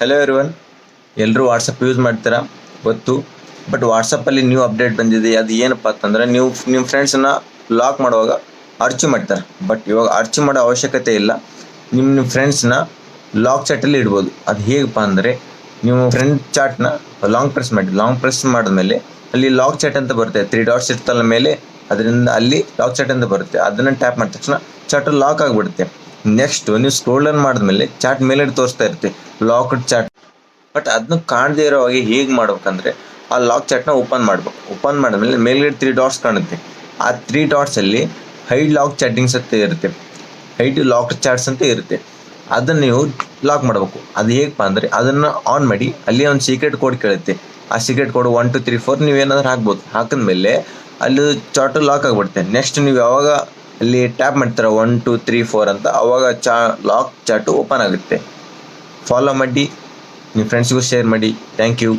Hello everyone, ಎಲ್ಲರೂ WhatsApp use ಮಾಡ್ತೀರಾ ಗೊತ್ತು. ಬಟ್ ವಾಟ್ಸಪ್ಪಲ್ಲಿ ನ್ಯೂ ಅಪ್ಡೇಟ್ ಬಂದಿದೆ. ಅದು ಏನಪ್ಪ ಅಂತಂದರೆ, ನೀವು ನಿಮ್ಮ ಫ್ರೆಂಡ್ಸನ್ನ ಲಾಕ್ ಮಾಡುವಾಗ ಅರ್ಚಿ ಮಾಡ್ತಾರೆ. ಬಟ್ ಇವಾಗ ಅರ್ಚಿ ಮಾಡೋ ಅವಶ್ಯಕತೆ ಇಲ್ಲ. ನಿಮ್ಮ ಫ್ರೆಂಡ್ಸ್ನ ಲಾಕ್ ಚಾಟಲ್ಲಿ ಇಡ್ಬೋದು. ಅದು ಹೇಗಪ್ಪ ಅಂದರೆ, ನೀವು ಫ್ರೆಂಡ್ ಚಾಟ್ನ ಲಾಂಗ್ ಪ್ರೆಸ್ ಮಾಡಿದ್ಮೇಲೆ ಅಲ್ಲಿ ಲಾಕ್ ಚಾಟ್ ಅಂತ ಬರುತ್ತೆ. 3 ಡಾಟ್ಸ್ ಇರ್ತಲ್ಲ ಮೇಲೆ, ಅದರಿಂದ ಅಲ್ಲಿ ಲಾಕ್ ಚಾಟ್ ಅಂತ ಬರುತ್ತೆ. ಅದನ್ನು ಟ್ಯಾಪ್ ಮಾಡಿದ ತಕ್ಷಣ ಚಾಟು ಲಾಕ್ ಆಗಿಬಿಡುತ್ತೆ. ನೆಕ್ಸ್ಟ್ ನೀವು ಸ್ಕ್ರೋಲ್ ಡೌನ್ ಮಾಡಿದ್ಮೇಲೆ ಚಾಟ್ ಮೇಲೆ ತೋರಿಸ್ತಾ ಇರುತ್ತೆ ಲಾಕ್ಡ್ ಚಾಟ್. ಬಟ್ ಅದನ್ನ ಕಾಣದೇ ಇರೋ ಹಾಗೆ ಹೇಗೆ ಮಾಡ್ಬೇಕಂದ್ರೆ, ಆ ಲಾಕ್ ಚಾಟ್ನ ಓಪನ್ ಮಾಡಬೇಕು. ಓಪನ್ ಮಾಡಿದ್ಮೇಲೆ ಮೇಲ್ಗಡೆ 3 ಡಾಟ್ಸ್ ಕಾಣುತ್ತೆ. ಆ 3 ಡಾಟ್ಸಲ್ಲಿ ಹೈಡ್ ಲಾಕ್ ಚಾಟಿಂಗ್ಸ್ ಅಂತ ಇರುತ್ತೆ, ಹೈಡ್ ಲಾಕ್ ಚಾಟ್ಸ್ ಅಂತ ಇರುತ್ತೆ. ಅದನ್ನು ನೀವು ಲಾಕ್ ಮಾಡಬೇಕು. ಅದು ಹೇಗಪ್ಪ ಅಂದರೆ, ಅದನ್ನು ಆನ್ ಮಾಡಿ ಅಲ್ಲಿ ಒಂದು ಸೀಕ್ರೆಟ್ ಕೋಡ್ ಕೇಳುತ್ತೆ. ಆ ಸೀಕ್ರೆಟ್ ಕೋಡ್ 1 2 3 4 ನೀವು ಏನಾದರೂ ಹಾಕ್ಬೋದು. ಹಾಕಿದ್ಮೇಲೆ ಅಲ್ಲಿ ಚಾಟು ಲಾಕ್ ಆಗಿಬಿಡುತ್ತೆ. ನೆಕ್ಸ್ಟ್ ನೀವು ಯಾವಾಗ ಅಲ್ಲಿ ಟ್ಯಾಪ್ ಮಾಡ್ತೀರ 1 2 3 4 ಅಂತ, ಅವಾಗ ಲಾಕ್ ಚಾಟು ಓಪನ್ ಆಗುತ್ತೆ. ಫಾಲೋ ಮಾಡಿ, ನಿಮ್ಮ ಫ್ರೆಂಡ್ಸ್ಗೂ ಶೇರ್ ಮಾಡಿ. Thank you.